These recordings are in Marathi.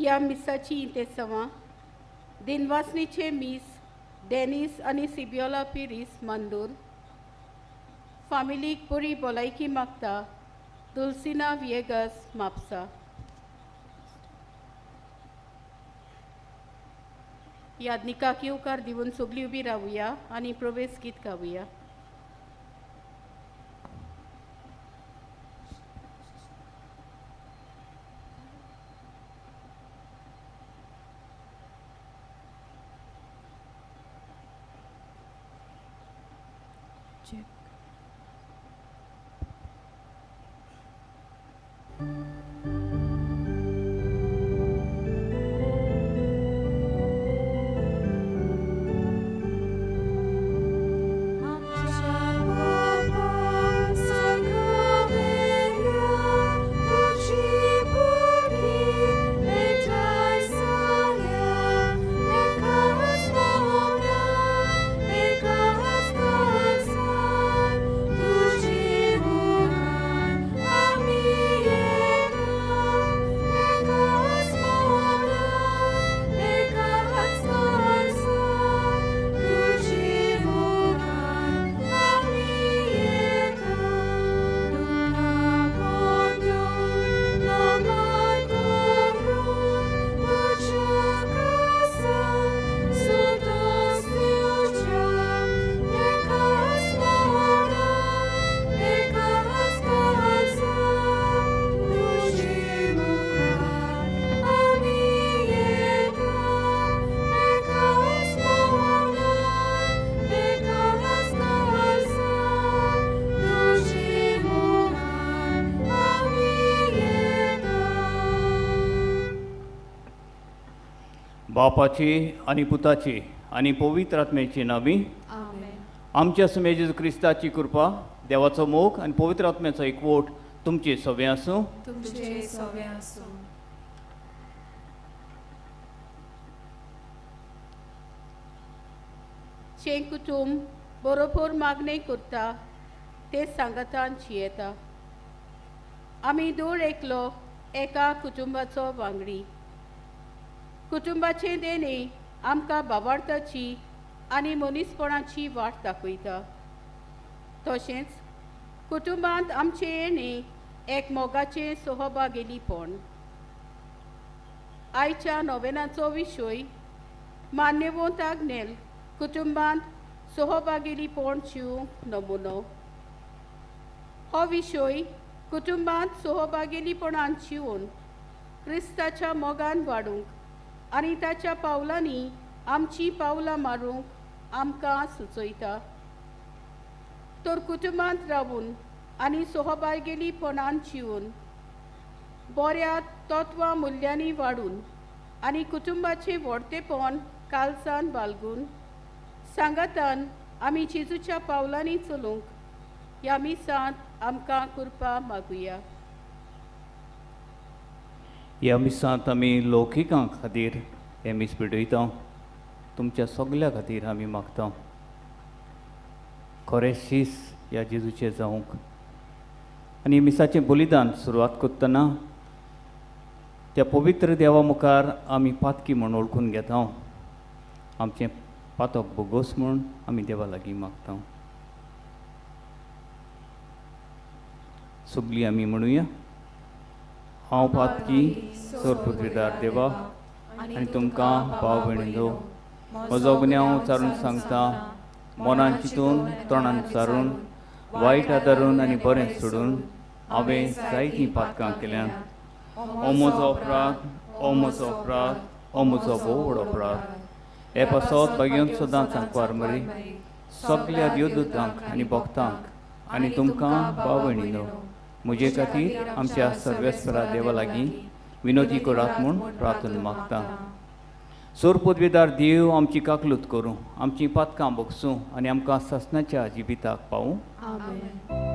ह्या मिसाची इंतेसवां दिनवासनीचे मीस डेनिस आनी सिबियोला पिरीस मांदूर फामिलीक बरी भलायकी मागता दुल्सिना विएगस म्हापसा. यादनिकाक येवकार दिवन सगळीं उबी रावुया आनी प्रवेश गीत गावुया. बापाची आनी पुताची आनी पवित्र आत्म्याची नावी. आमच्या समे जेजू क्रिस्ताची कृपा, देवाचो मोग आनी पवित्र आत्म्याचो एकवट तुमचे सगळे आसूं. जें कुटुंब बरोबर मागणी करता ते सांगतान जियेता. आमी दर एकलो एका कुटुंबाचो वांगडी. कुटुंबाचे देणे आमकां भावार्थाची आनी मनीसपणाची वाट दाखयता. तशेंच कुटुंबांत आमचे येणे एक मोगाचें सहभागिलीपण. आयच्या नोवेनाचो विशय मान्यवंत आग्नेल कुटुंबांत सहभागिलीपण जिवंक नमुनो. हो विशय कुटुंबांत सहभागिलीपणान जिवन क्रिस्ताच्या मोगान वाडूंक आनी ताच्या पावलांनी आमची पावलां मारूंक आमकां सुचयता. तर कुटुंबांत रावून आनी सहभागिलीपणान जिवन बऱ्या तत्वां मुल्यांनी वाडून आनी कुटुंबाचें व्हडटेपण कालसावन बाळगून सांगातान आमी जेजूच्या पावलांनी चलूंक ह्या मिसांत आमकां कृपा मागुया. ह्या मिसांत आमी लौकिकां खातीर हे मीस पिडयता. तुमच्या सगल्या खातीर आमी मागता खरें शीस ह्या जेजूचें जावंक. आनी मिसाचें बलिदान सुरवात करतना त्या पवित्र देवा मुखार आमी पातकी म्हूण ओळखून घेता. आमचें पातक बोगोस म्हूण आमी देवा लागीं मागता. सगळीं आमी म्हणुया. हांव पातकी सोरपुत्रीदार देवा आनी तुमकां भाव भयणींनो, म्हजो गुन्यांव चारून सांगता. मनान चिंतून तोंडान चारून वायट आदारून आनी बरें सोडून हांवें जायतीं पातकां केल्यात. हो म्हजो अपराध, हो म्हजो अपराध, हो म्हजो भोव व्हड अपराध. हे पासत बेगीन सदांच सांगपार मरी सगल्या देवदूतांक आनी भक्तांक आनी तुमकां भाव भयणींनो, म्हजे खातीर आमच्या सर्वेस्परा देवा लागीं विनोदी करात म्हूण प्रार्थना मागता. सोरपदवीदार देव आमची काकलूत करूं, आमची पातकां भोगसूं आनी आमकां ससनाच्या जिविताक पावूं. Amen.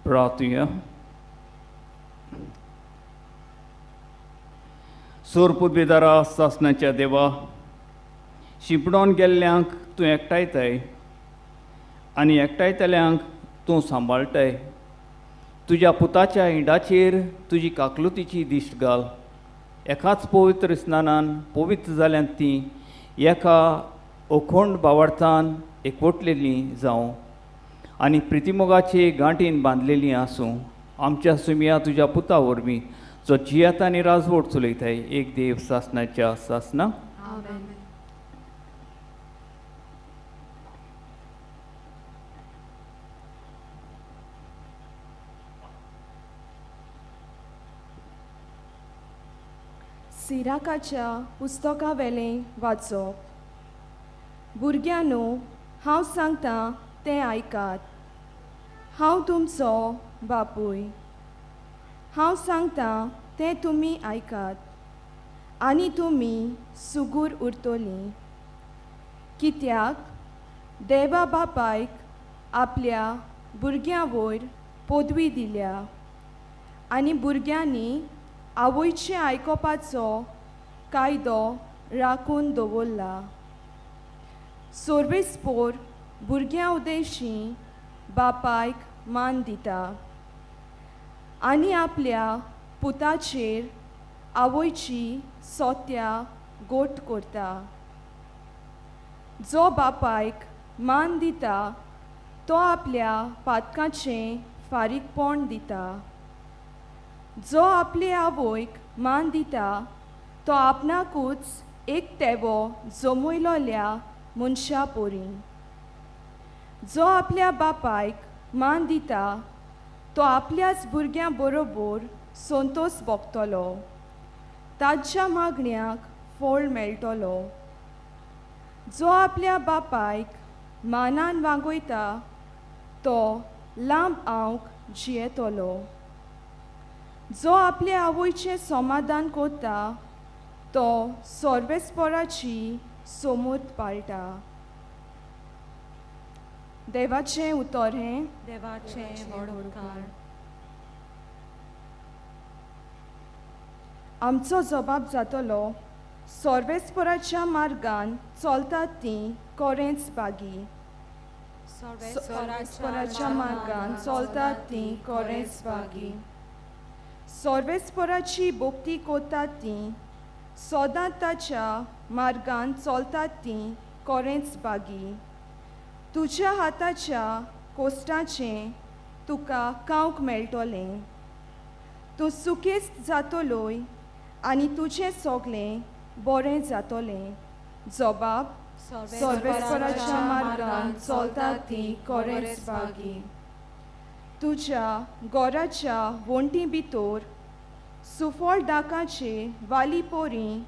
प्रार्थुया. सोरपुतबेदारा सासणाच्या देवा, शिंपडोन गेल्ल्यांक तूं एकठांयताय आनी एकठांयतल्यांक तूं सांबाळटाय. तुज्या पुताच्या हिंडाचेर तुजी काकलुतीची दिश्ट घाल. एकाच पवित्र स्नानान पवित्र जाल्यांत तीं एका अखंड भावार्थान एकवटलेलीं जावं आनी प्रितिमोगाचे गांठीन बांदलेलीं आसूं. आमच्या सुमया तुज्या पुता वरवीं जो जियेत आनी राजवट चलयताय एक देव सासणाच्या सासना. सिराकाच्या पुस्तका वेलें वाचप. भुरग्यांनो, हांव सांगतां तें आयकात. हांव तुमचो बापूय. हांव सांगतां तें तुमी आयकात आनी तुमी सुगूर उरतलीं. कित्याक देवा बापायक आपल्या भुरग्यां वयर पदवी दिल्या आनी भुरग्यांनी आवयचें आयकोपाचो कायदो राखून दवरला. सोर्बेस्पोर भुरग्यां उदेशीं बापायक मान दिता आनी आपल्या पुताचेर आवयची सोत्या गोट करता. जो बापायक मान दिता तो आपल्या पातकाचें फारीकपण दिता. जो आपले आवयक मान दिता तो आपणाकूच एक तेवो जमयलोल्या मनशा पोरी. जो आपल्या बापायक मान दिता तो आपल्याच भुरग्यां बरोबर संतोष भोगतलो. ताच्या मागण्याक फळ मेळटलो. जो आपल्या बापायक मानान वागयता तो लांब आंवक जियेतलो. जो आपल्या आवयचें समाधान करता तो सोर्बेस्पोराची समूत पाळटा. देवाचें उतर हें. देवाचें व्हड उपकार. आमचो जबाब जातलो, सोर्बेस्पोराच्या मार्गान चलतात तीं कोरेंच बागी. सोर्बेस्पोराच्या मार्गान चलतात तीं कोरेंच बागी. सोर्बेस्पोराची भोक्ती कोतात तीं सदां ताच्या मार्गान चलतात तीं कोरेंच बागी. तुज्या हाताच्या कोश्टाचें तुका खावंक मेळटलें. तूं सुकेस्त जातलोय आनी तुजें सगलें बरें जातलें. जबाब. सोर्बेस्पोराच्या मार्गान चलतात तीं कोरेंच बागी. तुज्या घराच्या वण्टी भितर सुफळ दाकाचे वाली पोरी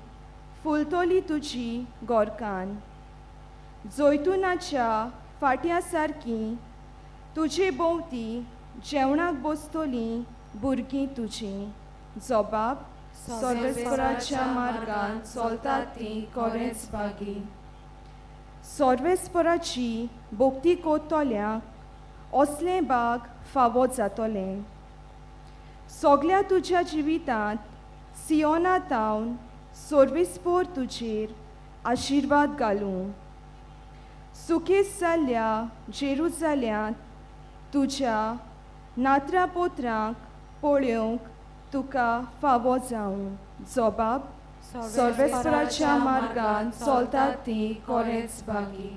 फुलतली तुजी गोरकान. जैतुनाच्या फाट्या सारकीं तुजे भोंवती जेवणाक बसतलीं भुरगीं तुजीं. जबाब. सोर्बेस्पोराच्या मार्गान चलतात तीं कोरेंच बागी. सोर्बेस्पोराची भोक्ती कोत्तोल्यांक असलें बाग फावो जातलें. सगल्या तुज्या जिवितांत सियोना तावन सोर्बेस्पोर तुजेर आशिर्वाद घालूं. सुकेस जाल्ल्या जेरुजाल्यांत तुज्या नात्रा पोत्रांक पळोवंक तुका फावो जावं. जबाब. सोर्बेस्पोराच्या मार्गान चलतात तीं कोरेंच बागी.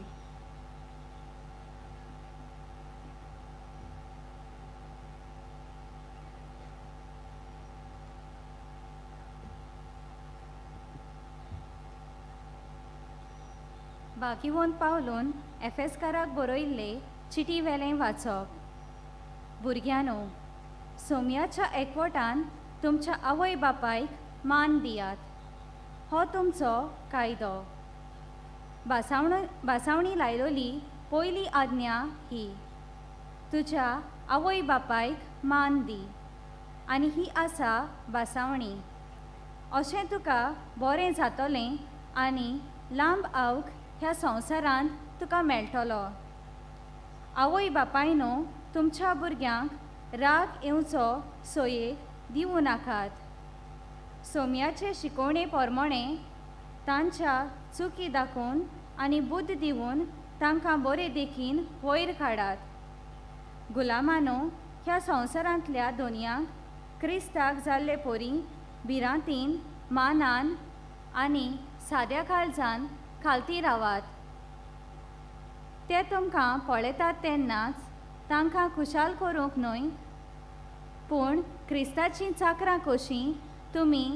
बाकीवोन पावलोन एफेसकाराक बरयल्ले चिटी वेलें वाचप. भुरग्यांनो, सोमयाच्या एकवटान तुमच्या आवय बापायक मान दियात. हो तुमचो कायदो. बासावणी लायलोली पयली आज्ञा ही, तुज्या आवय बापायक मान दी. आनी ही आसा बासावणी. अशें तुका बरें जातलें आनी लांब आंवक ह्या संवसारांत तुका मेळटलो. आवय बापायनो, तुमच्या भुरग्यांक राग येवचो सोयेक दिवू नाकात. सोम्याचे शिकवणे प्रमाणे तांच्या चुकी दाखोवन आनी बुद्ध दिवन तांकां बरे देखीन वयर काडात. गुलामानो, ह्या संवसारांतल्या दोनयांक क्रिस्ताक जाल्ले पोरी भिरांतीन, मानान आनी साद्या काळजान खालती रावात. ते तुमकां पळयतात तेन्नाच तांकां खुशाल करूंक न्हय, पूण क्रिस्ताचीं चाकरां कशीं तुमी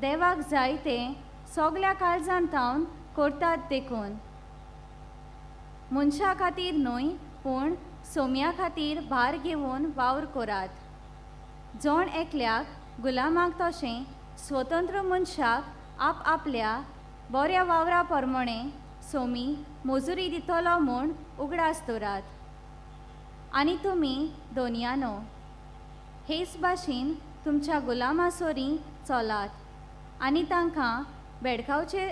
देवाक जाय तें सगल्या काळजांतावन करतात देखून. मनशा खातीर न्हय, पूण सोम्या खातीर भार घेवन वावर करात. जोण एकल्याक गुलामाक तशें स्वतंत्र मनशाक आपल्या बऱ्या वावरा प्रमाणे सोमी मजुरी दितलो म्हूण उगडास दवरात. आनी तुमी दोनयानो हेच भाशेन तुमच्या गुलामा सोरी चलात आनी तांकां बेडकावचे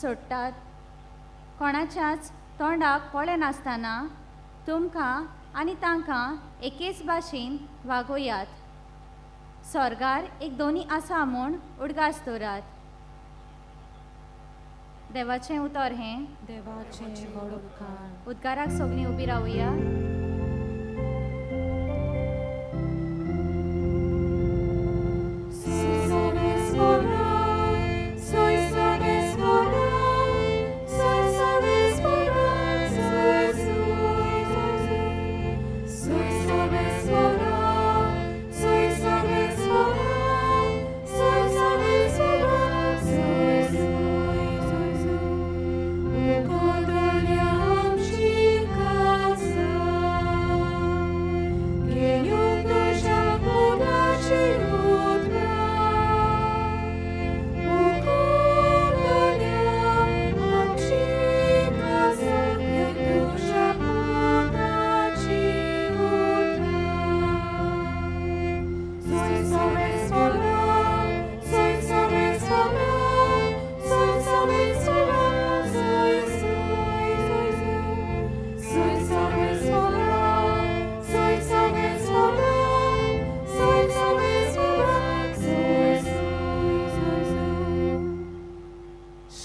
सोडटात. कोणाच्याच तोंडाक पळे नासतना तुमकां आनी तांकां एकेच भाशेन वागोयात. स्वर्गार एक दोनी आसा म्हूण उडगास दवरात. देवाचें उतर हें. देवाचें व्हड उपकार. उद्गाराक सगळीं उबी रावुया.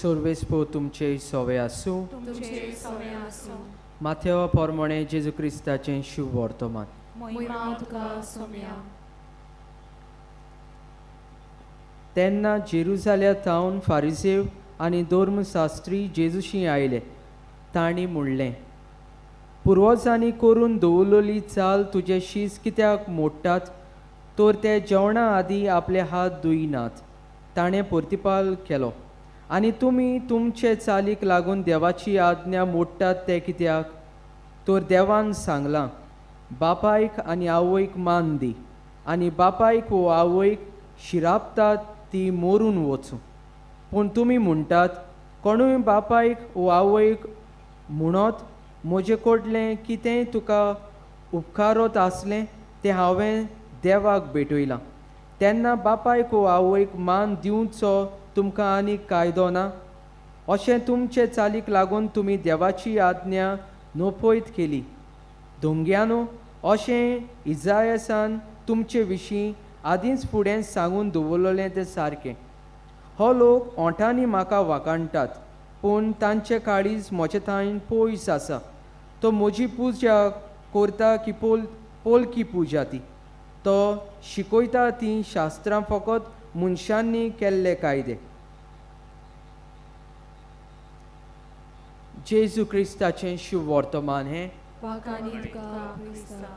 सर्वेस्पो तुमचे सवे आसूं. तुमचे सवे आसूं. माथेवा पोरमोणे जेजू क्रिस्ताचें शुभ वर्तमान. महिमा तुका सोम्या. तेन्ना जेरुजाल्यातावन फारिसेव आनी धर्मशास्त्री जेजूशी आयले. तांणी म्हणलें, पुर्वजांनी करून दवरलेली चाल तुजे शीस कित्याक मोडटात? तर ते जेवणा आदीं आपले हात धुयनात. ताणें प्रतिपाल केलो, आनी तुमी तुमचे चालीक लागून देवाची आज्ञा मोडटात ते कित्याक? तर देवान सांगलां, बापायक आनी आवयक मान दी, आनी बापायक वो आवयक शिरापतात ती मोरून वचूं. पूण तुमी म्हणटात, कोणूय बापायक वो आवयक म्हणत म्हजे कडलें कितेंय तुका उपकारत आसलें तें हांवें देवाक भेटयलां. तेन्ना बापायक वो आवयक मान दिवचो तुमकां आनीक कायदो ना? अशें तुमचे चालीक लागून तुमी देवाची आज्ञा नोपयत केली. धोंग्यानो, अशें इजायासान तुमचे विशीं आदींच फुडें सांगून दवरलेलें तें सारकें. हो लोक ओंठांनी म्हाका वाखाणटात, पूण तांचे काळीज म्हजे थंय पयस आसा. तो म्हजी पुजा करता की पोलकी पुजा ती. तो शिकयता ती शास्त्रां फकत मनशांनी केल्ले कायदे. जेजू क्रिस्ताचें शुभ वर्तमान हें. वाकानी तुका क्रिस्ता.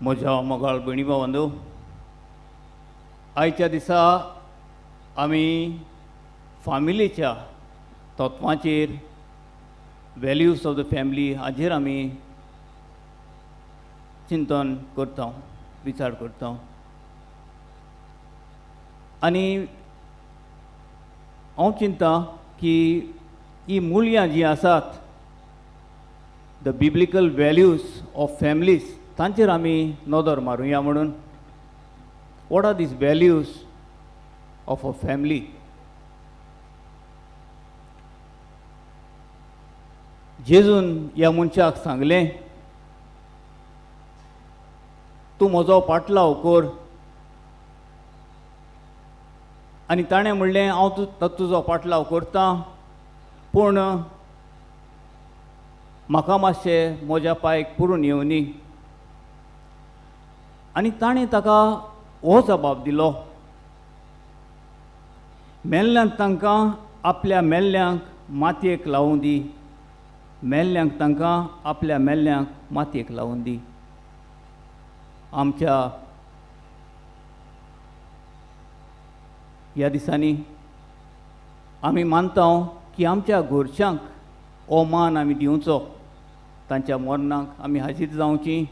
म्हज्या मोगाळ भयणी भावंदो, आयच्या दिसा आमी फामिलीच्या तत्वांचेर, व्हॅल्यूज ऑफ द फॅमिली हाचेर आमी चिंतन करता, विचार करता. आनी हांव चिंता की ही मुळयां जीं आसात, the biblical values of families तांचेर आमी नदर मारुया म्हणून. What are these values of a family? जेजून ह्या मनशाक सांगलें, तूं म्हजो पाटलाव कर. आनी ताणें म्हणलें, हांव तुजो पाटलाव करतां, पूण म्हाका मातशें म्हज्या पांयक पुरून येवनी. आनी ताणें ताका हो जबाब दिलो, मेल्ल्यांक तांकां आपल्या मेल्ल्यांक मातयेक लावूं दी. मेल्ल्यांक तांकां आपल्या मेल्ल्यांक मातयेक लावून दी. आमच्या ह्या दिसांनी आमी मानता की आमच्या घरच्यांक हो मान आमी दिवचो, तांच्या मरणाक आमी हाजीर जावची.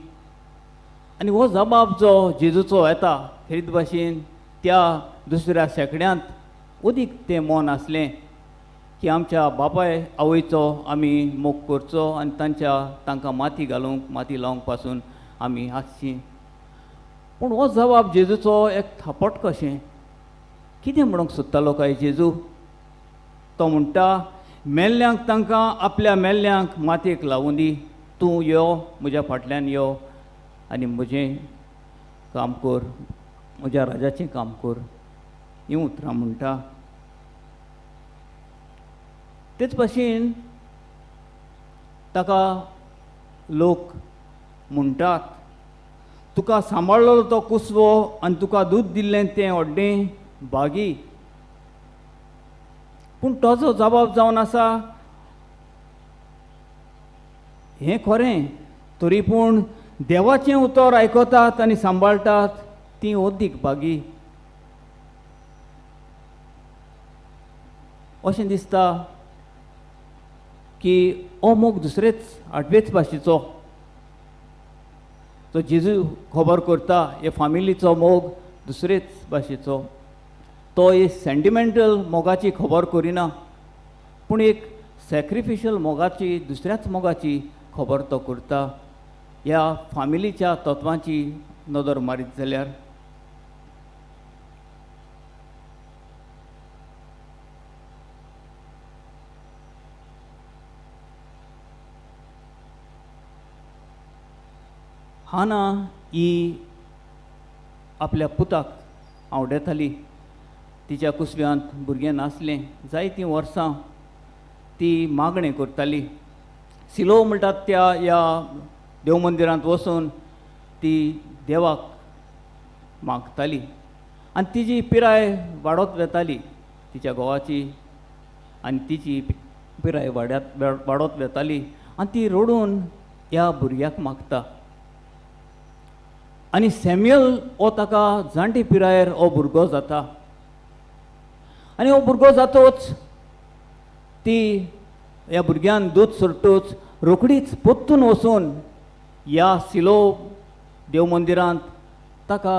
आनी हो जबाब जो जेजूचो येता हेरीत भाशेन त्या दुसऱ्या शेंकड्यांत अदीक तें मन आसलें की आमच्या बापाय आवयचो आमी मोग करचो आनी तांकां माती घालूंक माती लावंक पासून आमी आसची. पूण हो जबाब जेजूचो एक थापट कशें कितें म्हणूंक सोदतालो काय जेजू? तो म्हणटा, मेल्ल्यांक तांकां आपल्या मेल्ल्यांक मातयेक लावूं दी. तूं यो, म्हज्या फाटल्यान यो आनी म्हजें काम कर, म्हज्या राजाचें काम कर. हीं उतरां म्हणटा. तेच भाशेन ताका लोक म्हणटात, तुका सांबाळलो तो कुसवो आनी तुका दूद दिल्लें तें व्हडलें बागी. पूण ताचो जबाब जावन आसा, हें खरें, तरी पूण देवाचें उतर आयकतात आनी सांबाळटात तीं अदीक बागी. अशें दिसता की हो मोग दुसरेच आठवेच भाशेचो तो जेजू खबर करता. हे फामिलीचो मोग दुसरेच भाशेचो. तो एक सेंटिमेंटल मोगाची खबर करिना, पूण एक सॅक्रिफिशियल मोगाची, दुसऱ्याच मोगाची खबर तो करता. ह्या फामिलीच्या तत्वांची नदर मारीत जाल्यार हाना ही आपल्या पुताक आवडटाली. तिच्या कुसव्यांत भुरगें नासलें. जायतीं वर्सां ती मागणें करताली. सिलो म्हणटात त्या ह्या देव मंदिरांत वचून ती देवाक मागताली आनी तिची पिराय वाडत वेताली तिच्या घोवाची, आनी तिची पिराय वाडत वेताली आनी ती रडून ह्या भुरग्याक मागता. आनी सॅम्युएल हो ताका जाणटी पिरायेर हो भुरगो जाता. आनी हो भुरगो जातूच ती ह्या भुरग्यान दूद सोडटूच रोखडीच पोत्तून वचून ह्या सिलो देव मंदिरांत ताका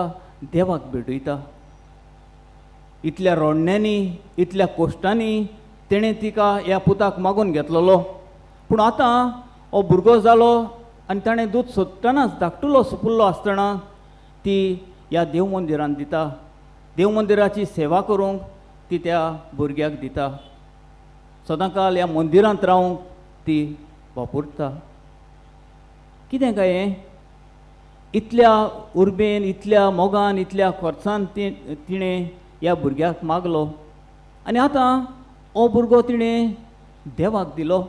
देवाक भेटयता. इतल्या रोडण्यांनी, इतल्या कोश्टांनी तेणें तिका ह्या पुताक मागून घेतलेलो. पूण आतां हो भुरगो जालो आनी ताणें दूद सोदतनाच धाकटुलो सुपुल्लो आसतना ती ह्या देव मंदिरांत दिता. देव मंदिराची सेवा करूंक ती त्या भुरग्याक दिता. सदांकाल ह्या मंदिरांत रावंक ती वापरता. कितें काय हें? इतल्या उर्बेन, इतल्या मोगान, इतल्या खर्चान तिणें ह्या भुरग्याक मागलो आनी आतां हो भुरगो तिणें देवाक दिलो.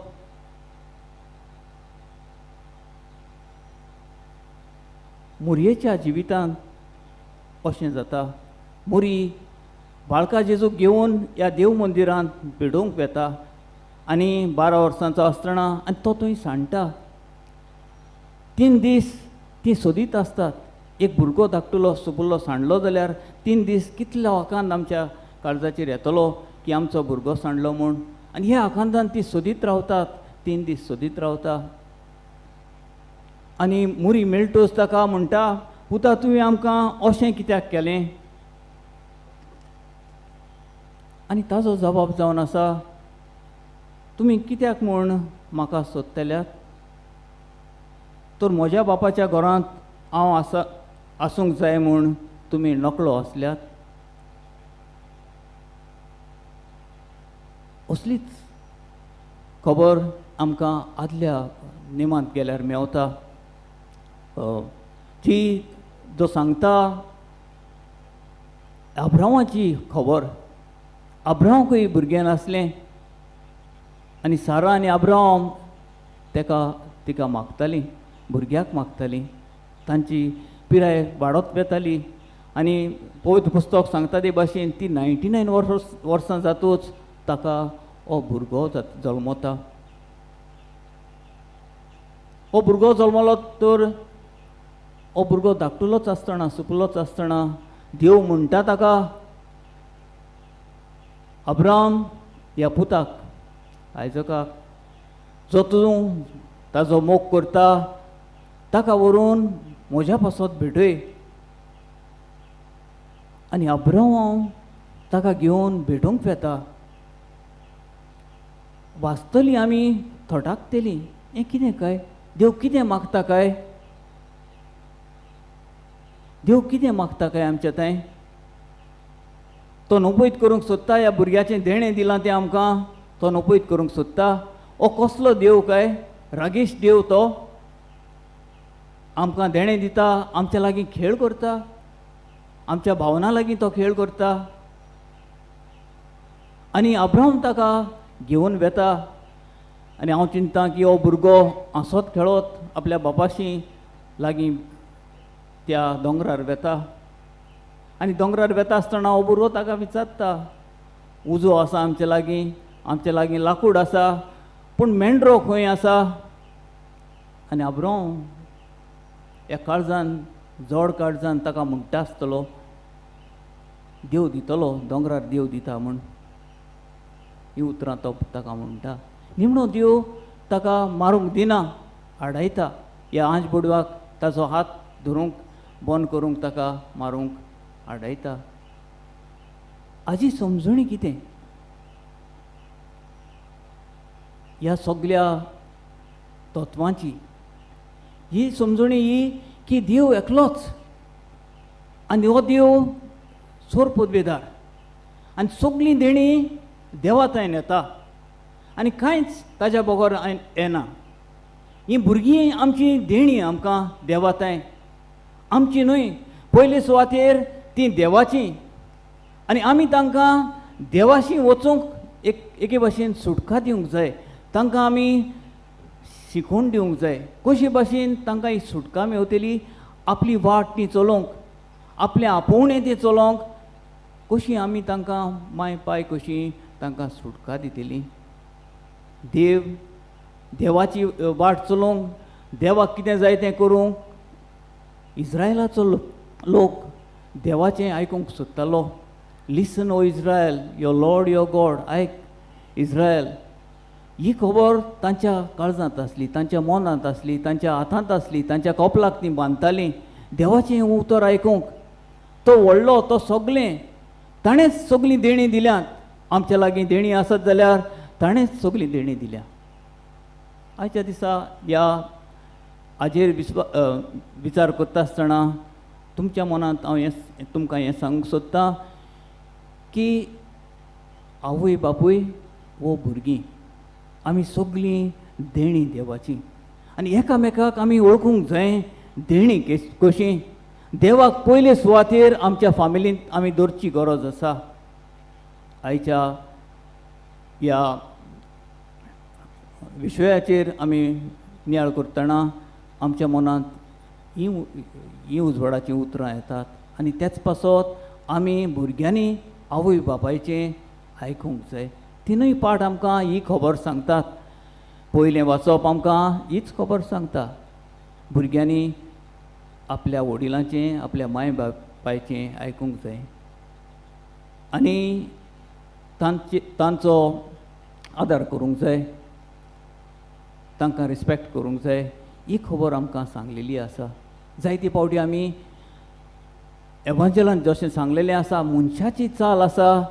मुरयेच्या जिवितांत अशें जाता. मुरी बाळका जेजूक घेवन ह्या देव मंदिरांत भेटोवंक वेता आनी 12 वर्सांचो आसतना आनी तो थंय सांडटा. 3 दीस ती सोदीत आसतात. एक भुरगो धाकटुलो सुपुल्लो सांडलो जाल्यार 3 दीस कितल्या आकांत आमच्या काळजाचेर येतलो की आमचो भुरगो सांडलो म्हूण. आनी ह्या आकांतान ती सोदीत रावतात. 3 दीस सोदीत रावता. आनी मुरी मेळटूच ताका म्हणटा, पुता तुवें आमकां अशें कित्याक केलें? आनी ताजो जबाब जावन आसा, तुमी कित्याक म्हूण म्हाका सोदतल्यात? तर म्हज्या बापाच्या घरांत हांव आसूंक जाय म्हूण तुमी नकळो आसल्यात. असलीच खबर आमकां आदल्या नेमांत गेल्यार मेवता. ती जो सांगता अब्रामाची खबर. अब्रामाकूय भुरगें नासलें आनी सारा आनी अब्राम तिका मागतालीं, भुरग्याक मागतालीं. तांची पिराय वाडत वेताली आनी पवित्र पुस्तक सांगता ते भाशेन ती 99 वर्सां जातूच ताका हो भुरगो जल्मता. हो भुरगो जल्मलो तर हो भुरगो धाकटुलोच आसतना, सुकलोच आसतना देव म्हणटा ताका, अब्राम ह्या पुताक, आयजकाक, जो तूं ताजो मोग करता ताका व्हरून म्हज्या पासत भेटय. आनी अब्राम ताका घेवन भेटोवंक वेता. वाचतली आमी थोटाकतली हें कितें काय, देव कितें मागता काय, देव कितें मागता काय आमच्या थंय. तो नोपयत करूंक सोदता, ह्या भुरग्याचें देणें दिलां तें आमकां तो नोपयत करूंक सोदता. हो कसलो देव काय, रागेश देव तो. आमकां देणें दिता, आमच्या लागीं खेळ करता, आमच्या भावना लागीं तो खेळ करता. आनी अब्राम ताका घेवन वेता. आनी हांव चिंतता की हो भुरगो हांसत खेळत आपल्या बापाशी लागीं त्या दोंगरार वेता. आनी दोंगरार वेता आसतना हो भुरगो ताका विचारता, उजो आसा आमचे लागीं लाकूड आसा, पूण मेंढरो खंय आसा. आनी अब्राम ह्या काळजान जड काळजान ताका म्हणटा आसतलो, देव दितलो, दोंगरार देव दिता म्हूण. ही उतरां तो ताका म्हणटा. निमणो देव ताका मारूंक दिना, आडायता. ह्या आंज बडवाक ताचो हात धरूंक बंद करूंक ताका मारूंक आडायता. हाजी समजणी कितें ह्या सगळ्या तत्वांची? ही समजणी ही की देव एकलोच आनी हो देव सोर पदवेदार आनी सगळीं देणी देवातायन येता आनी कांयच ताज्या बगर येना. ही भुरगीं आमची देणी आमकां देवाताय आमची न्हय, पयले सुवातेर ती देवाची. आनी आमी तांकां देवाशी वचूंक एके भाशेन सुटका दिवंक जाय. तांकां आमी शिकोवन दिवंक जाय कशे भाशेन तांकां ही सुटका मेवतली. आपली वाट ती चलोवंक, आपलें आपोवणें तें चलोवंक कशी आमी तांकां माय पाय कशी तांकां सुटका दितली. देवाची वाट चलोवंक, देवाक कितें जाय तें करूंक. इस्रायलाचो लोक देवाचें आयकूंक सोदतालो. Listen O Israel, your lord your god. आयक इस्रायल. ही खबर तांच्या काळजांत आसली, तांच्या मनांत आसली, तांच्या हातांत आसली, तांच्या कपलाक ती बांदतालीं देवाचें उतर आयकूंक. तो व्हडलो, तो सगळें ताणेंच सगळीं देणी दिल्यात. आमच्या लागीं देणी आसत जाल्यार ताणेंच सगळीं देणी दिल्या. आयच्या दिसा ह्या हाजेर विचार करता आसतना तुमच्या मनांत हांव तुमकां हें सांगूंक सोदतां की आवय बापूय वो भुरगीं आमी सगळीं देणी देवाची. आनी एकामेकाक आमी वळखूंक जाय देणी कशी. देवाक पयले सुवातेर आमच्या फामिलींत आमी दवरची गरज आसा. आयच्या ह्या विशयाचेर आमी नियाळ करतना आमच्या मनांत ही उजवाडाची उतरां येतात. आनी तेच पासत आमी भुरग्यांनी आवय बापायचें आयकूंक जाय. तिनूय पाठ आमकां ही खबर सांगतात. पयलें वाचप आमकां हीच खबर सांगता. भुरग्यांनी आपल्या वडिलांचें, आपल्या माय बापायचें आयकूंक जाय आनी तांचो आदार करूंक जाय, तांकां रिस्पेक्ट करूंक जाय. ही खबर आमकां सांगलेली आसा. जायती फावटी आमी एवांजलांत जशें सांगलेलें आसा, मनशाची चाल आसा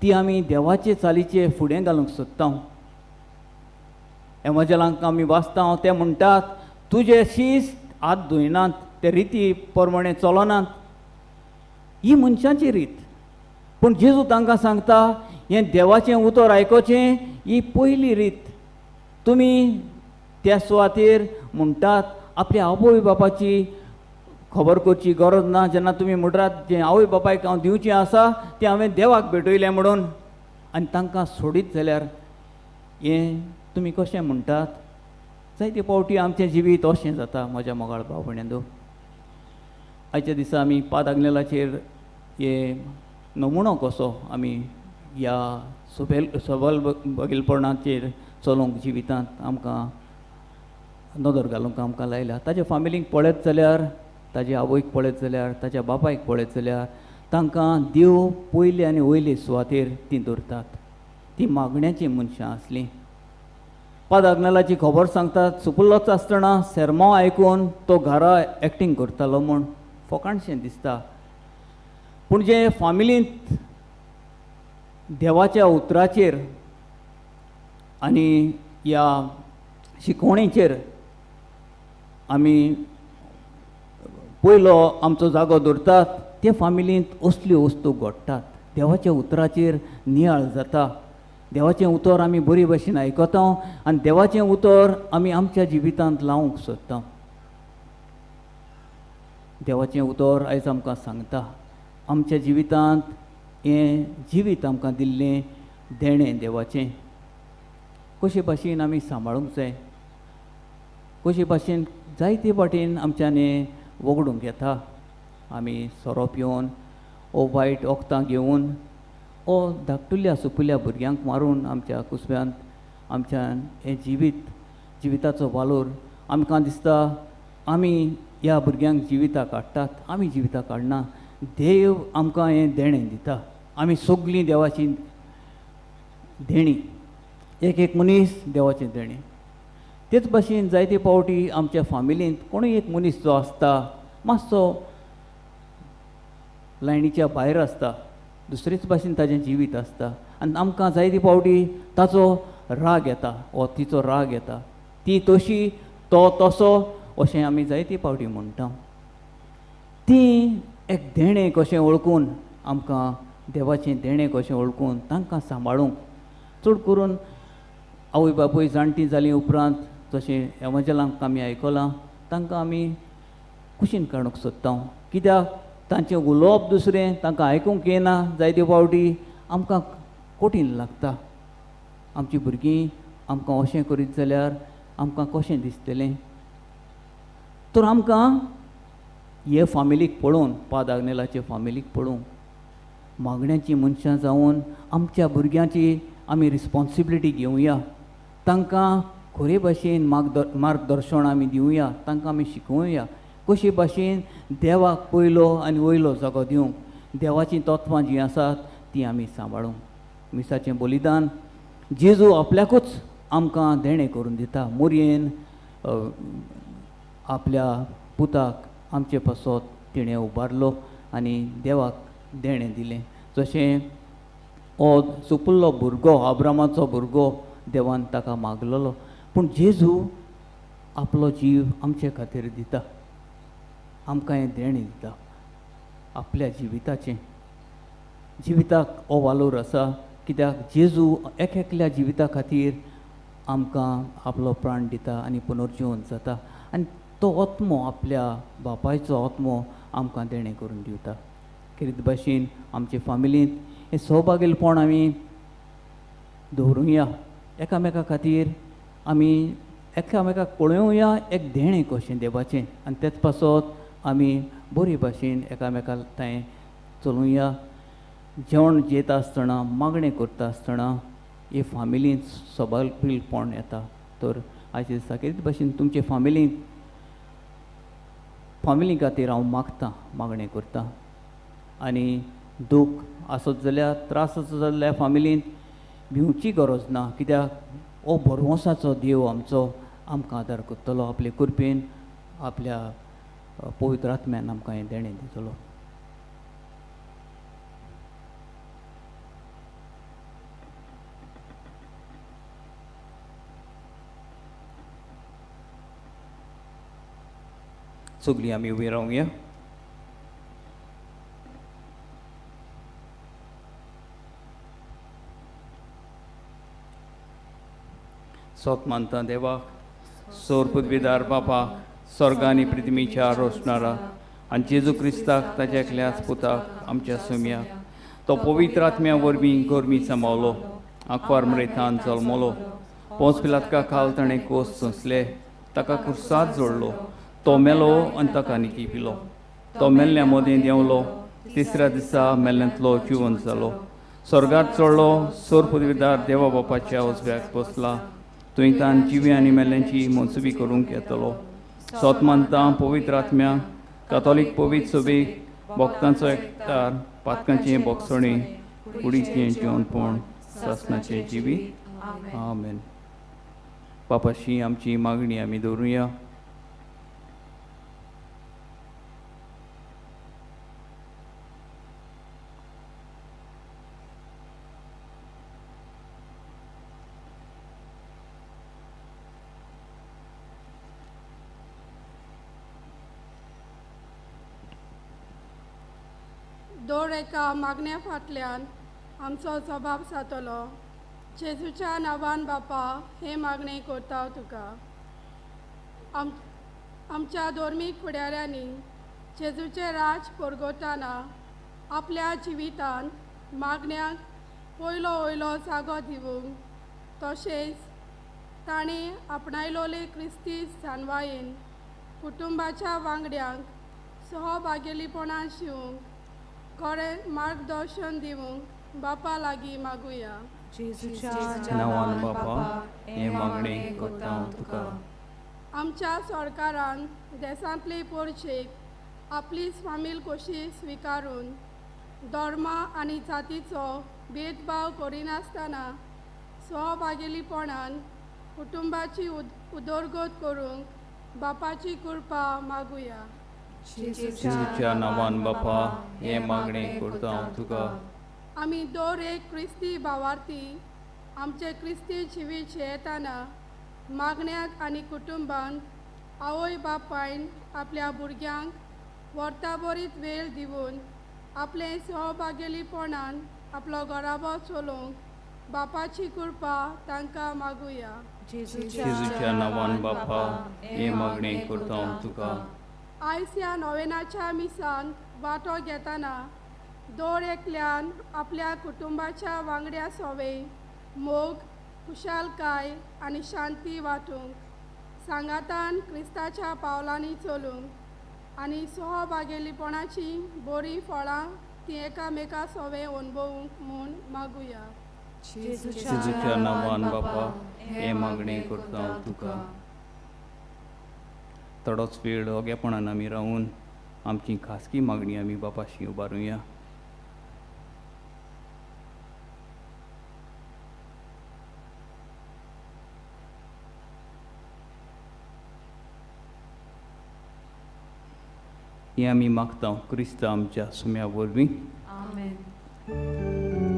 ती आमी देवाचे चालीचे फुडें घालूंक सोदता. एवांजलांक आमी वाचता ते म्हणटात तुजे शिस्त हात धुयनात, ते रिती प्रमाणे चलनात, ही मनशांची रीत. पूण जेजू तांकां सांगता हें देवाचें उतर आयकोचें ही पयली रीत. तुमी त्या सुवातेर म्हणटात आपल्या आवय बापाची खबर करची गरज ना. जेन्ना तुमी म्हणटात जें आवय बापायक हांव दिवचें आसा तें हांवें देवाक भेटयलें म्हणून, आनी तांकां सोडीत जाल्यार हें तुमी कशें म्हणटात. जायते फावटी आमचें जिवीत अशें जाता म्हज्या मोगाळ भाव भयणांनो. आयच्या दिसा आमी पाद आग्नेलाचेर हे नमुनो कसो आमी ह्या सबल बगीलपणाचेर चलोवंक जिवितांत आमकां नदर घालूंक आमकां लायल्या. ताज्या फॅमिलीक पळयत जाल्यार, ताज्या आवयक पळयत जाल्यार, ताज्या बापायक पळयत जाल्यार तांकां देव पयले आनी वयले सुवातेर तीं दवरतात. तीं मागण्याचीं मनशां आसलीं. पाद आग्नेलाची खबर सांगतात सुपुल्लोच आसतना सेर्मो आयकून तो घरा एक्टींग करतालो म्हूण फकाणशें दिसता. पूण जे फॅमिलींत देवाच्या उतराचेर आनी ह्या शिकवणीचेर आमी पयलो आमचो जागो दवरतात, ते फॅमिलींत असल्यो वस्तू घडटात. देवाच्या उतराचेर नियाळ जाता. देवाचें उतर आमी बरे भशेन आयकता आनी देवाचें उतर आमी आमच्या जिवितांत लावंक सोदता. देवाचें उतर आयज आमकां सांगता आमच्या जिवितांत हें जिवीत आमकां दिल्लें देणें देवाचें कशे भाशेन आमी सांबाळूंक जाय. कशे भाशेन जायते वाटेन आमच्यान हें वगडूंक येता. आमी सोरोप येवन ओ वायट वखदां घेवन ओ धाकटुल्या सुपुल्या भुरग्यांक मारून आमच्या कुसव्यांत आमच्यान हें जिविताचो वालोर आमकां दिसता आमी ह्या भुरग्यांक जिविताक हाडटात. आमी जिविताक काडना. देव आमकां हें देणें दिता. आमी सगळीं देवाची देणी. एक एक मनीस देवाचें देणें. तेच भाशेन जायते फावटी आमच्या फॅमिलींत कोणूय एक मनीस जो आसता मातसो लायनीच्या भायर आसता, दुसरेच भाशेन ताजें जिवीत आसता आनी आमकां जायते फावटी ताचो राग येता वा तिचो राग येता. ती तशी तो तसो अशें आमी जायते फावटी म्हणटा. ती एक देणें कशें वळखून आमकां देवाचें देणें कशें वळखून तांकां सांबाळूंक. चड करून आवय बापूय जाणटीं जालीं उपरांत जशें एवंजलांक आमी आयकलां तांकां आमी कुशीन काडूंक सोदता. कित्याक तांचें उलोवप दुसरें, तांकां आयकूंक येना. जायते फावटी आमकां कठीण लागता. आमचीं भुरगीं आमकां अशें करीत जाल्यार आमकां कशें दिसतलें. तर आमकां हे फॅमिलीक पळोवन, पाद आग्नेलाचे फॅमिलीक पळोवन मागण्याचीं मनशां जावन आमच्या भुरग्यांची आमी रिस्पॉन्सिबिलिटी घेवया. तांकां खरे भाशेन मार्गदर्शन आमी दिवया. तांकां आमी शिकोवया कशे भाशेन देवाक पयलो आनी वयलो जागो दिवंक. देवाचीं तत्वां जीं आसात तीं आमी सांबाळूंक. मिसाचें बलिदान जेजू आपल्याकूच आमकां देणें करून दिता. मोरयेन आपल्या पुताक आमचे पासत तिणें उबारलो आनी देवाक देणें दिलें. जशें हो सुपुल्लो भुरगो, अब्रामाचो भुरगो देवान ताका मागलेलो, पूण जेजू आपलो जीव आमचे खातीर दिता. आमकां हें देणें दिता आपल्या जिविताचें. जिविताक हो वालोर आसा कित्याक जेजू एक एकल्या जिविता खातीर आमकां आपलो प्राण दिता आनी पुनर्जीवन जाता आनी तो आत्मो आपल्या बापायचो आत्मो आमकां देणें करून दिवता. कितें भाशेन आमचे फॅमिलींत हें सौभाग्यपण आमी दवरुया. एकामेका खातीर आमी एकामेकाक पळोवया एक देणें कशें देवाचें आनी तेच पासत आमी बरे भाशेन एकामेका थंय चलुया. जेवण जेता आसतना, मागणें करता आसतना हे फॅमिलींत सौभाग्यपण येता. तर आयच्या दिसा कितें भाशेन तुमचे फॅमिली खातीर हांव मागतां, मागणें करतां. आनी दूख आसत जाल्यार, त्रास आसत जाल्यार फॅमिलींत भिवची गरज ना. कित्याक हो भरवंसाचो देव आमचो आमकां आदार करतलो. आपले कृपेन, आपल्या पवित्र आत्म्यान आमकां हें देणें दितलो. सगळीं आमी उबी रावया. सोत मानता देवाक, सोर पदवीदार बापाक, स्वर्ग आनी पृथ्वीच्या रोशणारा आनी जेजू क्रिस्ताक ताच्या एकल्याच पुताक आमच्या सुम्याक तो पवित्र आत्म्या वरवीं गोरमी सांबाळलो, आंकवार मरेतान जल्मलो, पोंच पिलातका खाल ताणें कोस सोंसले, ताका कुर्सात जोडलो, तो मेलो आनी ताका निकी पिलो, तो मेल्ल्या मदें देंवलो, तिसऱ्या दिसा मेल्ल्यांतलो जिवंत जालो, स्वर्गांत चडलो, सोर पदवीदार देवा बापाच्या उजव्याक बसला, थंय तान जिवी आनी मेल्ल्यांची मनसुबी करूंक येतलो. सोत मानता पवित्र आत्म्या, कातोलीक पवित्र सभेक, भक्तांचो एकठार, पातकांचें बोगसणें, कुडीचें जेवणपण, सासणाचें जिवी. आमेन. बापाशी आमची मागणी आमी दवरुया. दर एका मागण्या फाटल्यान आमचो जबाब जातलो. जेजूच्या नांवान बापा हे मागणे करता तुका. आमच्या धर्मीक फुडाऱ्यांनी जेजूचे राज परगोताना आपल्या जिवितान मागण्यांक पयलो वयलो जागो दिवंक, तशेंच तांणी आपणायलोले क्रिस्ती जानवायेन कुटुंबाच्या वांगड्यांक सहभागिलीपणान शिवूंक खरें मार्गदर्शन दिवंक बापा लागीं मागुया. नांवान बापा हे मागणे करता तुका. आमच्या सरकारान देशांतले पोरचेक आपली स्वामील कशी स्विकारून धर्म आनी जातीचो भेदभाव करिनासतना सहभागिलीपणान कुटुंबाची उदरगत करूंक बापाची कृपा मागुया. जेजूच्या नांवान बापा हे मागणे करता तुका. आमी दर एक क्रिस्ती भावार्थी आमचे क्रिस्ती जिवीत येताना मागण्यांत आनी कुटुंबांत आवय बापायन आपल्या भुरग्यांक वर्ताभरीत वेळ दिवन आपले सहभागिलीपणान आपलो घराबो चलोवंक बापाची कृपा तांकां मागुया. जेजूच्या नांवान बापा हे मागणे करता तुका. आयज ह्या नोवेनाच्या मिसान वांटो घेतना दर एकल्यान आपल्या कुटुंबाच्या वांगड्या सोवे मोग, खुशालकाय आनी शांती वांटूंक, सांगातान क्रिस्ताच्या पावलांनी चलूंक आनी सहभागिलीपणाची बरी फळां ती एकामेका सोवे अणभवूंक म्हूण मागुया. जेजूच्या नांवान बापा हे मागणे करता तुका. थोडोच वेळ ओगेपणान आमी रावून आमची खासगी मागणी आमी बापाशी उबारुया. ही आमी मागता क्रिस्त आमच्या सुम्या वरवीं. आमेन. Amen.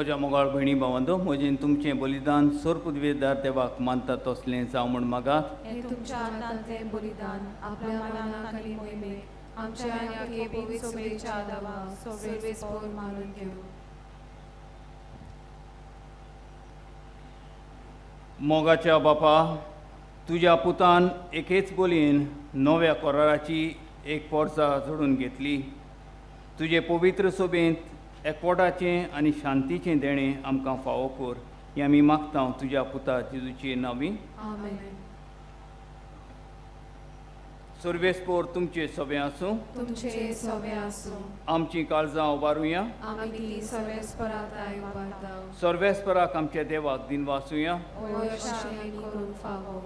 म्हज्या मोगाळ भयणी भावंदो, म्हजें तुमचें बलिदान सोरपुद्वेदार देवाक मानता तसलें जावं म्हण मागात. हे तुमच्या आत्म्यांतलें बलिदान आपल्या मनाक आनी मोहिमेक आमच्या ह्या पवित्र सभेच्या आदावा सर्वेस्पर मानून घेऊ. मोगाच्या बापा, तुज्या पुतान एकेच बोलयेन नव्या कराराची एक पोरसां जोडून घेतली. तुजे पवित्र सभेंत एकवटाचें आनी शांतीचें देणें आमकां फावो कर. हें आमी मागता तुज्या पुता जेजूचे नांवी. आमेन. सर्वेस्पोर तुमचे सभे आसूं. तुमचे सवे आसूं. आमची काळजां उबारुया. आमी ती सर्वेस्पराताय उबारता. सर्वेस्पराक आमच्या देवाक दिन वाचुया. वयशाळी करून फावो.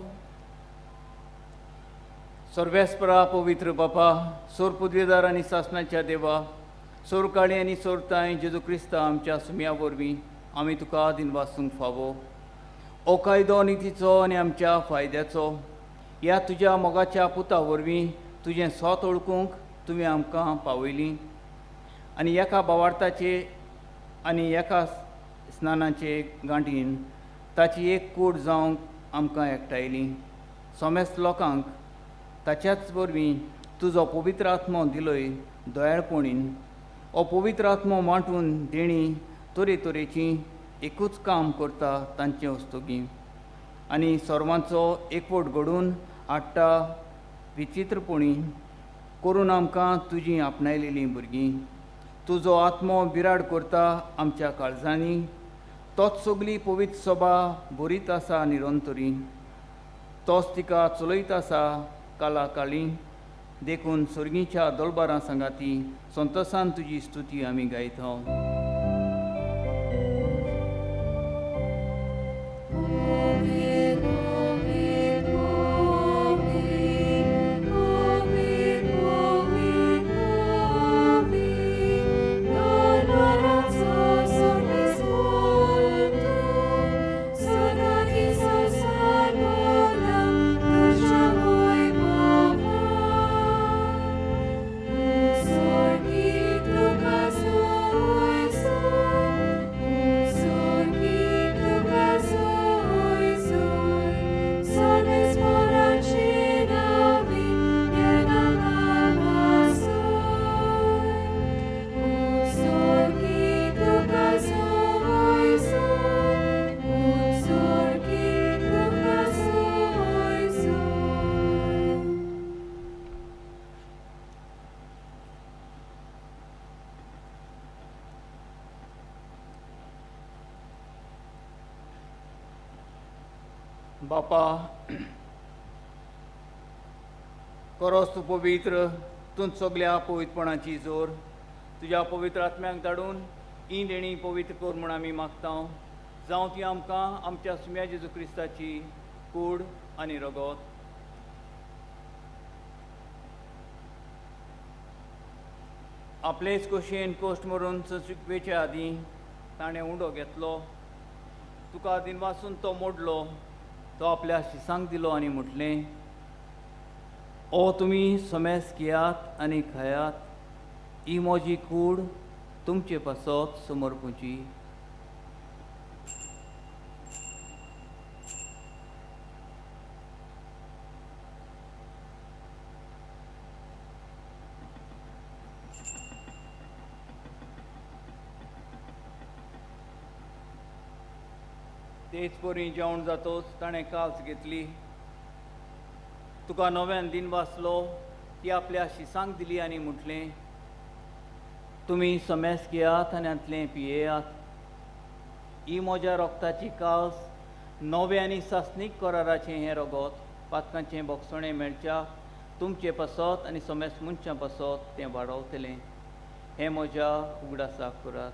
सर्वेस्परा पवित्र बापा, सोरपुद्वेदार आनी सासणाच्या देवा, सोरकाळी आनी सोरताय जेजू क्रिस्ता आमच्या सुम्या वरवीं आमी तुका दिन वाचूंक फावो. हो कायदो नितीचो आनी आमच्या फायद्याचो ह्या तुज्या मोगाच्या पुता वरवीं तुजें सोत ओळखूंक तुवें आमकां पावयलीं आनी एका भावार्थाचे आनी एका स्नानाचे गांठीन ताची एक कूड जावंक आमकां एकठायली. सोमेस्त लोकांक ताच्याच वरवीं तुजो पवित्र आत्मो दिलोय दयाळपणीन. हो पवित्र आत्मो मांटून देणी तरेतरेची एकूच काम करता तांचे वस्तुकी आनी सर्वांचो एकवट घडून हाडटा विचित्रपणी करून आमकां तुजीं आपणायलेलीं भुरगीं. तुजो आत्मो बिराड करता आमच्या काळजांनी. तोच सगली पवित्र सभा बरीत आसा निरंतरी. तोच तिका चलयत आसा काला काळी. देखून सर्गीच्या दोळबारां सांगाती संतोशान तुजी स्तुती आमी गायता. बापा, करोस तूं पवित्र, तूं सगल्या पवित्रपणाची जोर तुज्या पवित्र आत्म्याक धाडून ही देणी पवित्र कर म्हूण आमी मागता. जावं ती आमकां आमच्या सुम्या जेजू क्रिस्ताची कूड आनी रगत. आपलेच खोशयेन कोश्ट मरून शिकवेच्या आदीं ताणें उंडो घेतलो. तुका दिन वाचून तो मोडलो. तो आपल्या शिसांक दिलो आनी म्हटलें, ओ तुमी समेस घेयात आनी खायात. ही म्हजी कूड तुमचे पासत समर्पूची. तेच परी जेवण जातोच ताणें काल्स घेतली. तुका नव्यान दिन वाचलो ती आपल्या शिसांक दिली आनी म्हटलें, तुमी समेस घेयात आनी हातलें पियेयात. ही म्हज्या रोगताची काल्स नवे आनी सासणीक कराराचें हें रगत पातकांचें बोगसणें मेळच्या तुमचे पासत आनी समेस मनशां पासत तें वाडवतलें. हें म्हज्या उगडासाक करात.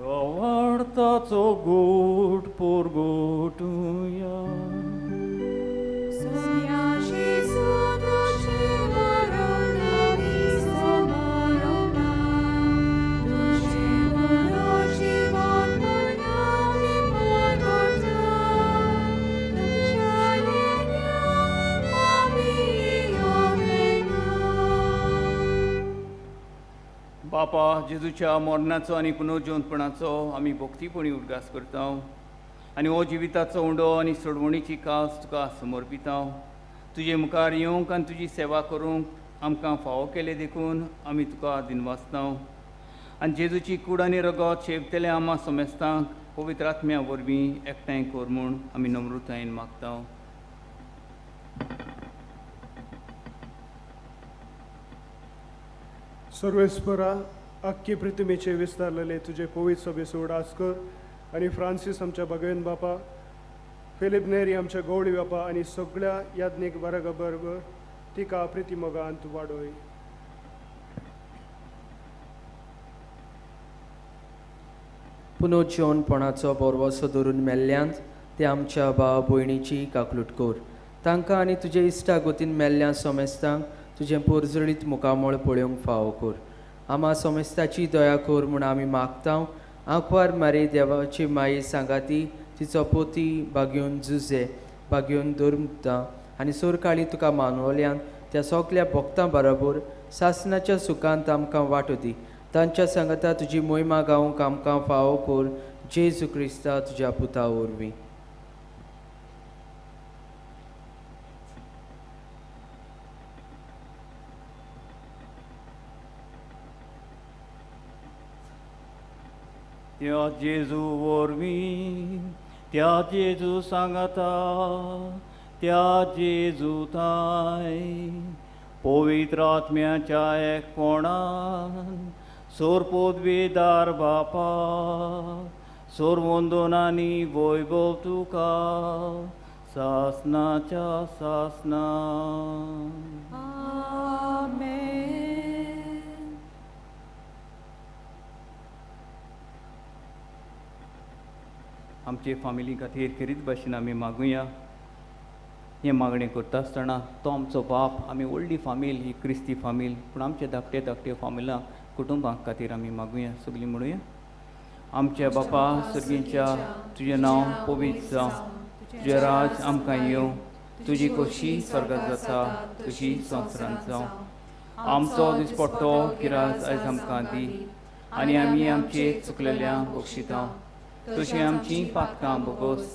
वाडताचो गोट पोरगोटुया. Amen. बापा जेजूच्या मरणाचो आनी पुनर्जीवनपणाचो आमी भक्तीपणी उदगास करता आनी हो जिविताचो उंडो आनी सोडवणीची कास तुका समर्पिता. तुजे मुखार येवंक आनी तुजी सेवा करूंक आमकां फावो केले देखून आमी तुका दिनवासता. आनी जेजूची कूड आनी रगत शेवतेले आमा समेस्तांक पवित्र आत्म्या वरवीं एकठांय कर म्हूण आमी नम्रतायेन मागता. सर्वेस्परा आख्खे पृथ्वीचे विस्तारलेले तुझे पवित्र सभेचो उडास कर आनी फ्रांसीस आमच्या भगवेन बापा, फिलिप नेरी आमच्या गवळी बापा आनी सगळ्या याज्ञीक वर्गा बरोबर तिका प्रितीमोगांत वाडोय. पुनर्जीवनपणाचो बोरवोसो धरून मेल्ल्यांत ते आमच्या भाव भयणीची काकलूट कर. तांकां आनी तुजे इश्टा गोतीन मेल्ल्या समेस्तांक तुजें पोरजळीत मुखामळ पळोवंक फावो कर. आमा समेस्ताची दया कर म्हूण आमी मागता. आंकवार मारे देवाची माये सांगाती तिचो पोती बागेवन झुजे बागेवन धर्मता आनी सोरकाळी तुका मानवल्यान त्या सगल्या भक्तां बरोबर सासणाच्या सुखांत आमकां वांटो दी. तांच्या सांगाता तुजी मोहिमा गावंक आमकां फावो कर. जेजू क्रिस्ता तुज्या पुता वरवीं. त्या जेजू वरवीं त्या जेजू सांगाता त्या जेजू ताय पवित्र आत्म्याच्या एकपणान सोरपोदवेदार बापा सोरवंदनांनी वैभव तुका सासनाच्या सासना. आमचे फामिली खातीर खरीत भाशेन आमी मागुया. हें मागणें करता आसतना तो आमचो बाप, आमी व्हडली फामील ही क्रिस्ती फामील, पूण आमचे धाकटे धाकटे फामिलां कुटुंबां खातीर आमी मागुया. सगळीं म्हणुया. आमच्या बापा सर्गीच्या तुजें नांव पवित्र जावं, तुजें राज आमकां येवं, तुजी खोशी स्वर्गांत जाता तशी संवसारांत जावं. आमचो दिसपट्टो किरास आयज आमकां दी आनी आमी आमचे चुकलेल्यांक बक्षिता. तशी आमची पातकां बोगोस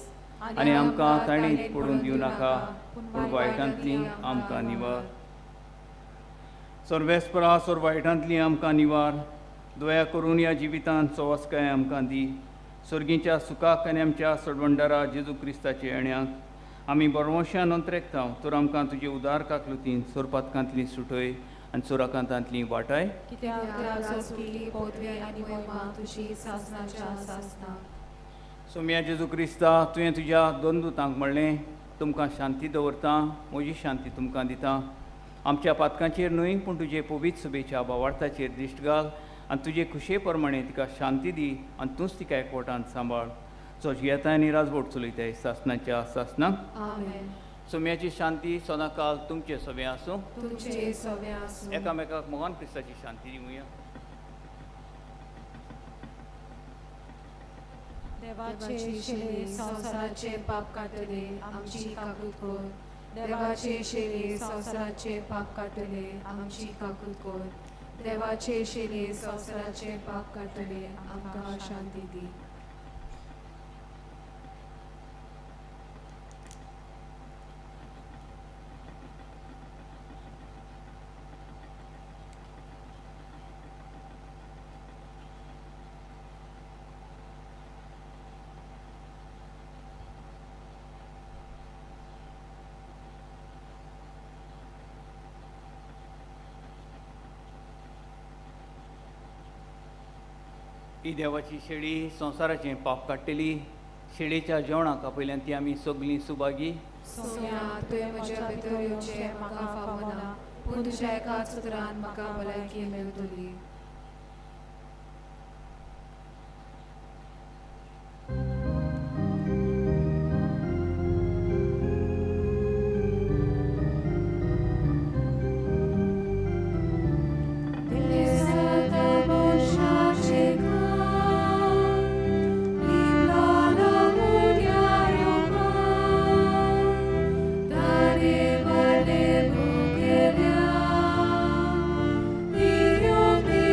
आनी आमकां ताणीत पडून दिवं नाका, पूण वायटांतली आमकां निवार. सर्वेस्परा सोर वायटांतली आमकां निवार. दया करून ह्या जिवितांत सवस्काय आमकां दी. सर्गीच्या सुखाक आनी आमच्या सडवंडारा जेजू क्रिस्ताचे येण्याक आमी बरवशान अंतरेकता. तर आमकां तुजे उदार काकलुतीन सोरपातकांतली सुटय आनी सोराकांतांतली वाटाय. सोम्या जेजू क्रिस्ता, तुवें तुज्या दोन दुतांक म्हणलें तुमकां शांती दवरता, म्हजी शांती तुमकां दिता. आमच्या पातकांचेर न्हय पूण तुजे पवित्र सभेच्या भावार्थाचेर दिश्ट घाल आनी तुजे खुशे प्रमाणे तिका शांती दी आनी तूंच तिका एकवटान सांबाळ. जो जियेताय आनी राजवट चलयताय सासनाच्या सासनाक. सोम्याची शांती सदां काल तुमचे सभे आसूं. एकामेकाक मोगान क्रिस्ताची शांती दिवया. देवाचे शेळे संसाराचे पाप काटले आमची काकूत कर. देवाचे शेळे संसाराचे पाप काटले आमची काकूत कर. देवाचे शेळे संसाराचे पाप काटले आमकां शांती दी. ही देवाची शेळी संवसाराचें पाप काडटली. शेळेच्या जेवणाक आपयल्यान ती आमी सगळीं सुभागी. तुवें म्हज्या भितर येवचें म्हाका फावना, पूण तुज्या एकाच उतरान म्हाका भलायकी मेळटली. Io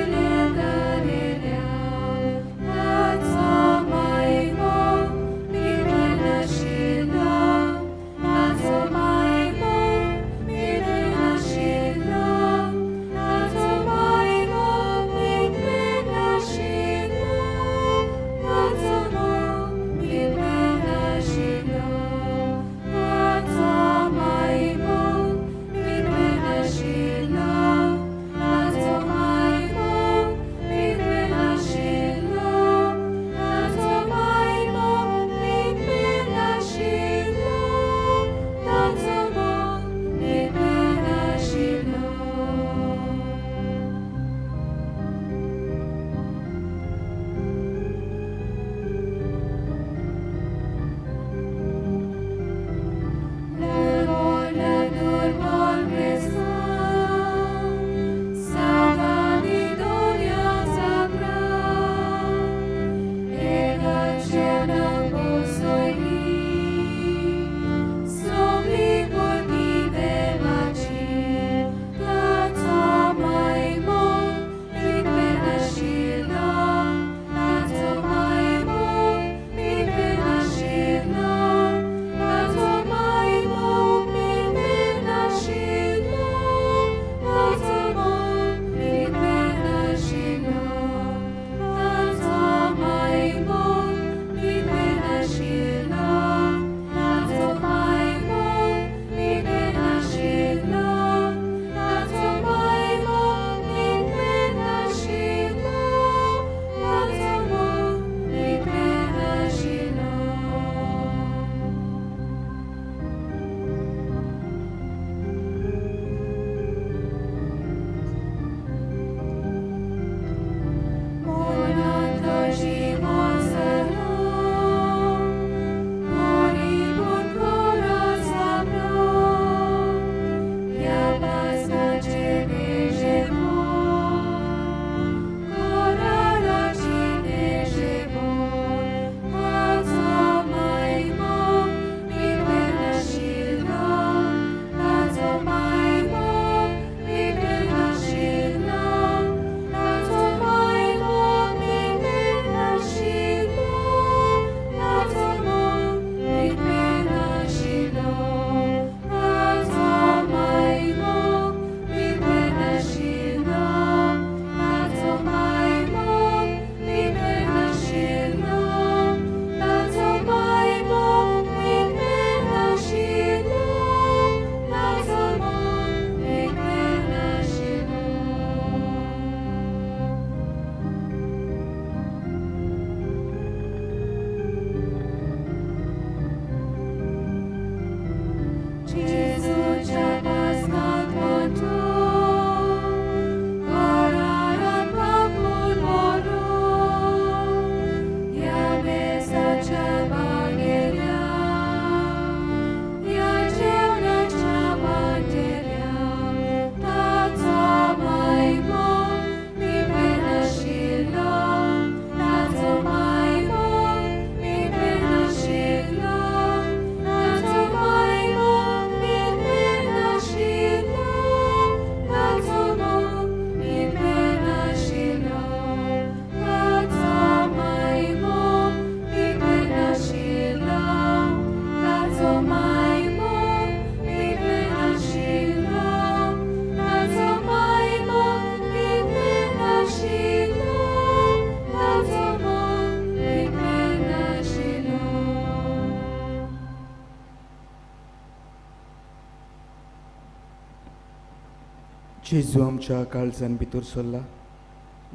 जेजू आमच्या काळजान भितर सरला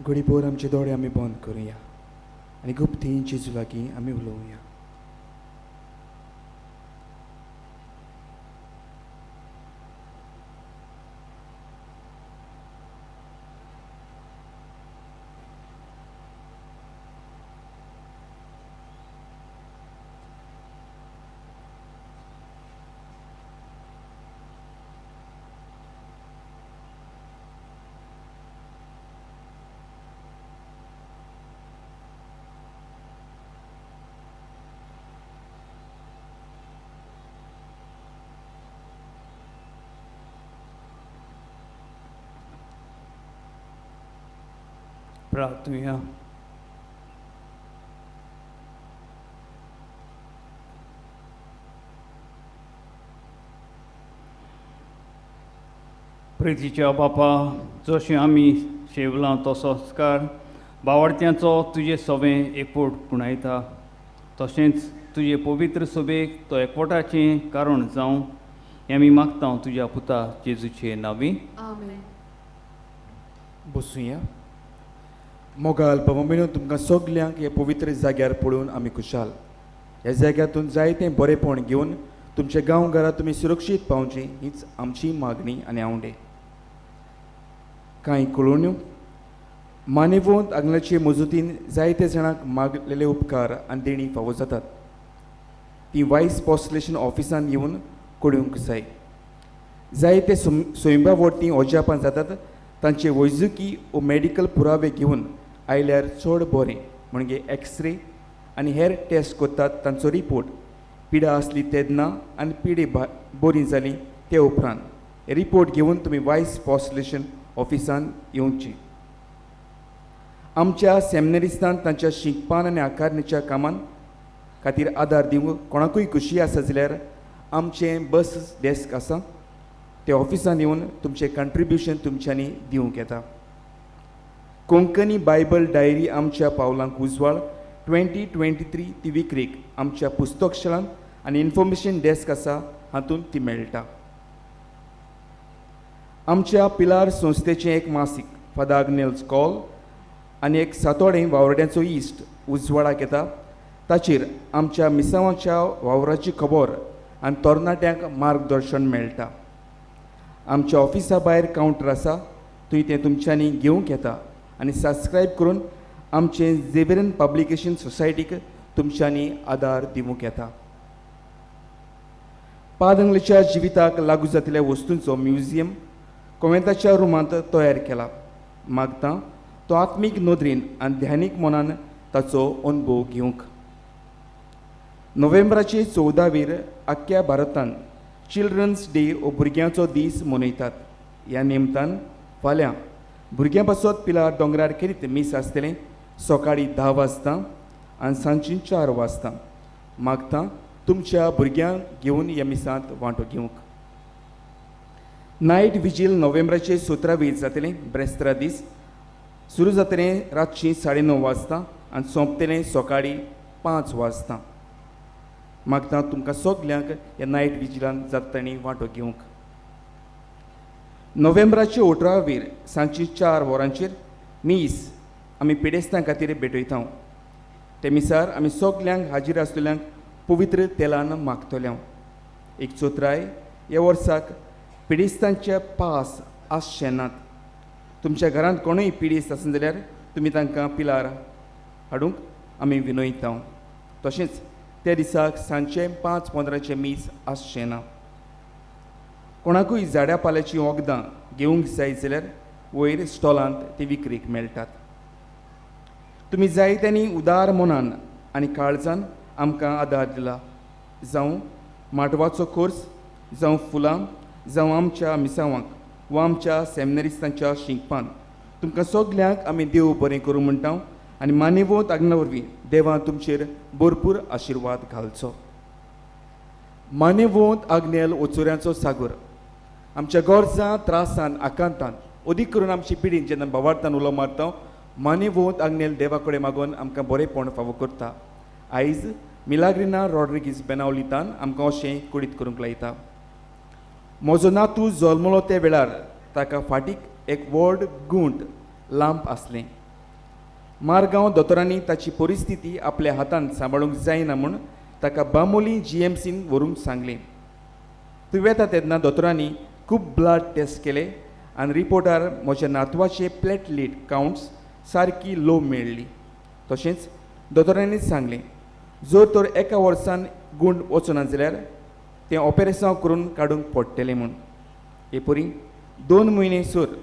घडीभर आमचे दोळे आमी बंद करुया आनी गुप्ती जेजू लागीं आमी उलोवया. प्रार्थूया. प्रितीच्या बापा, जशें आमी शेवलां तो संस्कार बावडत्यांचो तुजे सवें एकवट पुणायता, तशेंच तुजे पवित्र सभेक तो एकवटाचें कारण जावं हें आमी मागता तुज्या पुता जेजूचे नांवी. आमेन. बसूया. मोगाल पवमेळून तुमकां सगल्यांक हे पवित्र जाग्यार पळोवन आमी खुशाल. ह्या जाग्यातून जायतें बरेपण घेवन तुमच्या गांवघरांत तुमी सुरक्षीत पावची हीच आमची मागणी आनी आवडे. कांय कळोवण्यो मानेवंत आग्नेलाचे मजतीन जायते जाणांक मागलेले उपकार आनी देणी फावो जातात. ती वायस पोस्टलेशन ऑफिसान येवन कळूंक जाय. जायते स्वयंभावटी ओजापां जातात, तांचे वैजकी व मेडिकल पुरावे घेवन आयल्यार चड बरें. म्हणजे एक्सरे आनी हेर टेस्ट करतात, तांचो रिपोर्ट पिडा आसली तेन्ना आनी पिडे बरी जाली ते उपरांत रिपोर्ट घेवन तुमी वायस पोस्टलेशन ऑफिसान येवची. आमच्या सेमिनारिस्तान तांच्या शिकपान आनी आकारणीच्या कामान खातीर आदार दिवंक कोणाकूय खुशी आसा जाल्यार आमचें बस डेस्क आसा, ते ऑफिसान येवन तुमचें कंट्रिब्युशन तुमच्यांनी दिवंक येता. कोंकणी बायबल डायरी आमच्या पावलांक उजवाड 2023 ती विक्रेक आमच्या पुस्तकशाळांत आनी इन्फॉर्मेशन डेस्क आसा, हातूंत ती मेळटा. आमच्या पिलार संस्थेचें एक मासीक फादर आग्नेल्स कॉल आनी एक सातोडें वावरड्यांचो इश्ट उजवाडाक येता. ताचेर आमच्या मिसांवाच्या वावराची खबर आनी तरणाट्यांक मार्गदर्शन मेळटा. आमच्या ऑफिसा भायर कावंटर आसा, थंय तें तुमच्यांनी घेवंक येता आनी सबस्क्रायब करून आमचे झेवियरन पब्लिकेशन सोसायटीक तुमच्यांनी आदार दिवंक येता. पादंगलेच्या जिविताक लागू जातल्या वस्तूंचो म्युजियम कोवेंताच्या रुमांत तयार केला. मागता तो आत्मीक नदरेन आनी ध्यानीक मनान ताचो अनुभव घेवंक. नोव्हेंबराचे 14 आख्ख्या भारतांत चिल्ड्रन्स डे हो भुरग्यांचो दीस मनयतात. ह्या निमतान फाल्यां भुरग्यां पासत पिलार दोंगरार करीत मीस आसतलें सकाळीं 10 वाजता आनी सांजची 4 वाजता. मागता तुमच्या भुरग्यांक घेवन ह्या मिसांत वांटो घेवंक. नायट विजील नोव्हेंबराचे 17 जातलें ब्रेस्तारा दीस. सुरू जातलें रातची 9:30 वाजता आनी सोंपतलें सकाळीं 5 वाजता. मागता तुमकां सगल्यांक ह्या नायट विजिलांत जातानी वांटो घेवंक. नोव्हेंबराचे 18 सांजची 4 वरांचेर मीस आमी पिडेस्तां खातीर भेटयता. ते मिसार आमी सगल्यांक हाजीर आसलेल्यांक पवित्र तेलान मागतल्या. एक चोत्राय ह्या वर्साक पिडेस्तांचे पास आसचे नात. तुमच्या घरांत कोणूय पिडेस्त आसन जाल्यार तुमी तांकां पिलार हाडूंक आमी विनयता. तशेंच त्या दिसाक सांजचे 5:15 मीस आसचें ना. कोणाकूय झाड्या पाल्याची वखदां घेवंक जाय जाल्यार वयर स्टॉलांत ती विक्रेक मेळटात. तुमी जायत्यांनी उदार मनान आनी काळजान आमकां आदार दिला. जावं माटवाचो कोर्स, जावं फुलां, जावं आमच्या मिसावांक वा आमच्या सेमिनारिस्तांच्या शिंकपान. तुमकां सगल्यांक आमी देव बरें करूं म्हणटा आनी मानेवंत आग्ना वरवीं देवान तुमचेर भरपूर आशिर्वाद घालचो. मानेवंत आग्नेल ओचोऱ्यांचो सागर आमच्या गोरजां त्रासान आकांतान अदीक करून आमची पिडीन जेन्ना भावार्थान उलो मारता मानेवंत आग्नेल देवा कडेन मागून आमकां बरेंपण फावो करता. आयज मिलाग्रिना रॉड्रिगीस बेनावलितान आमकां अशें कुडीत करूंक लायता. म्हजो नातू जल्मलो त्या वेळार ताका फाटीक एक व्हड गुंट लांब आसलें. मारगांव दोतोरांनी ताची परिस्थिती आपल्या हातांत सांबाळूंक जायना म्हूण ताका बांबोली GMCन व्हरूंक सांगलें. थंय वेता तेन्ना दोतोरांनी खूब ब्लड टेस्ट केले आनी रिपोर्टार म्हज्या नातवाचे प्लेटलेट कावंट्स सारकी लो मेळ्ळी. तशेंच दोतोरांनी सांगलें जर तर एका वर्सान गुंड वचना जाल्यार तें ऑपरेशन करून काडूंक पडटलें म्हूण. हे परी 2 म्हयने सर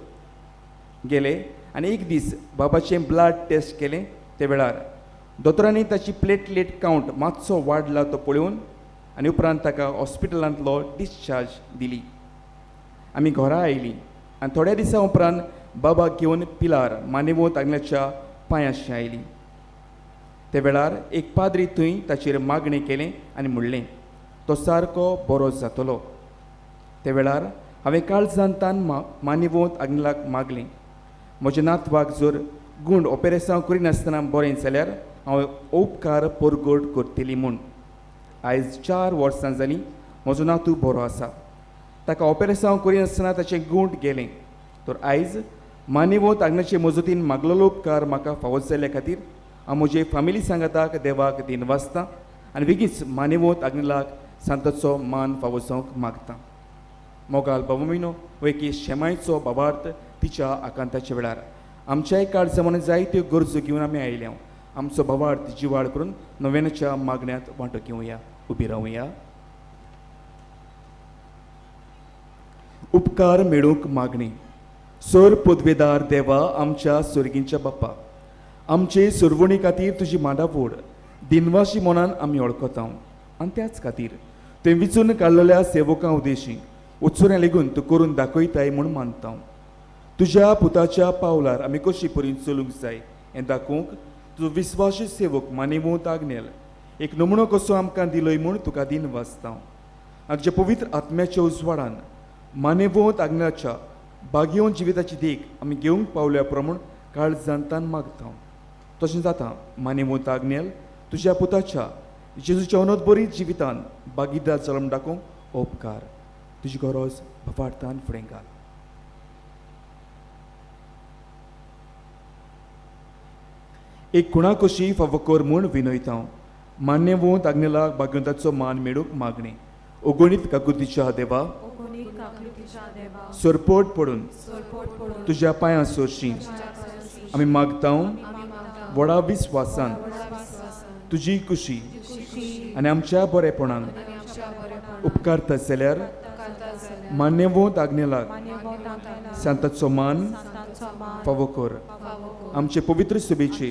गेले आनी एक दीस बाबाचें ब्लड टेस्ट केलें. ते वेळार दोतोरांनी ताची प्लेटलेट कावंट मातसो वाडला तो पळोवन आनी उपरांत ताका हॉस्पिटलांतलो डिस्चार्ज दिली. आमी घरा आयलीं आनी थोड्या दिसां उपरांत बाबाक घेवन पिलार मानेवोत आग्नेलाच्या पांयाशी आयलीं. ते वेळार एक पाद्री थंय ताचेर मागणें केलें आनी म्हणलें तो सारको बरो जातलो. ते वेळार हांवें काळजांतान मानेवोत आग्नेलाक मागलें म्हज्या नातवाक जर गुंड ऑपरेशन करिनासतना बरें जाल्यार हांव उपकार परगट करतली म्हूण. आयज 4 वर्सां जालीं म्हजो नातू बरो आसा. ताका ऑपरेशन करिनासतना ताचें गुंड गेलें. तर आयज मानेवोत आग्नेलाचे मजतीन मागलेलो उपकार म्हाका फावो जाल्ल्या खातीर हांव म्हजे फामिली सांगाताक देवाक दिनवासतां आनी बेगीच मानेवोत आग्नेलाक सांताचो मान फावो जावंक मागतां. मोगाल बाबा म्हयनो हो एक शेमायचो बाबार्थ तिच्या आकांताच्या वेळार आमच्याय काळजामण जायत्यो गरजो घेवन आमी आयल्या. आमचो बाबार्थ जिवाळ करून नोवेनाच्या मागण्यांत वांटो घेवया. उबी रावया. उपकार मेळूंक मागणी. सर पदवेदार देवा आमच्या सर्गींच्या बाप्पा, आमचे सुरवणी खातीर तुजी मांडावड दिनवाशी मनान आमी वळखता आनी त्याच खातीर तुवें विचून काडलेल्या सेवकां उदेशी उत्सुऱ्या लेगून तूं करून दाखयताय म्हूण मानता. तुज्या पुताच्या पावलार आमी कशी परीन चलूंक जाय हें दाखोवंक तुजो विस्वासी सेवक मानेवोत आग्नेल एक नमुनो कसो आमकां दिलोय म्हूण तुका दिनवासता. आनी तुज्या पवित्र आत्म्याच्या उजवाडान मानेवोत आग्नेलाच्या बागयोन जिविताची देख आमी घेवंक पावल्या प्रमाण काळजांतान मागता. तशें जाता मानेवोत आग्नेल तुज्या पुताच्या जेजूच्या अनोद बरी जिवितान बागीदार जल्म दाखोवंक उपकार. तुजी गरज भवार्थान फुडें घाल. एक कुणा कशी फावो कर म्हूण विनयता. मान्यवोत आग्नेलाक बागयोंताचो मान मेळूंक मागणी. ओगोणीत काकुतीच्या देवा सरपोट पडून तुज्या पांयां सरशी आमी मागता व्हडा विस्वासान तुजी खुशी आनी आमच्या बरेपणान उपकारता जाल्यार मान्यवोत आग्नेलाक सांताचो मान फावो कर. आमचे पवित्र सभेचे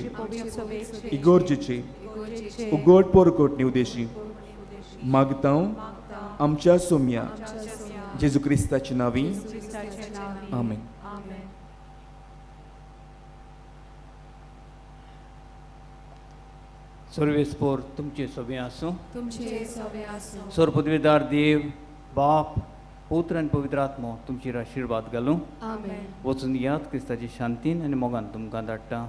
इगोर्जेचे उगड परगट निवदेशी मागता आमच्या सोम्या जेजू क्रिस्ताची नावी. आमेन. सर्वेस्पोर तुमचे सभे आसूं. सर पदवेदार देव बाप पुत्र आनी पवित्र आत्मो तुमचेर आशिर्वाद घालूं. वचून यात क्रिस्ताची शांतीन आनी मोगान तुमकां धाडटा.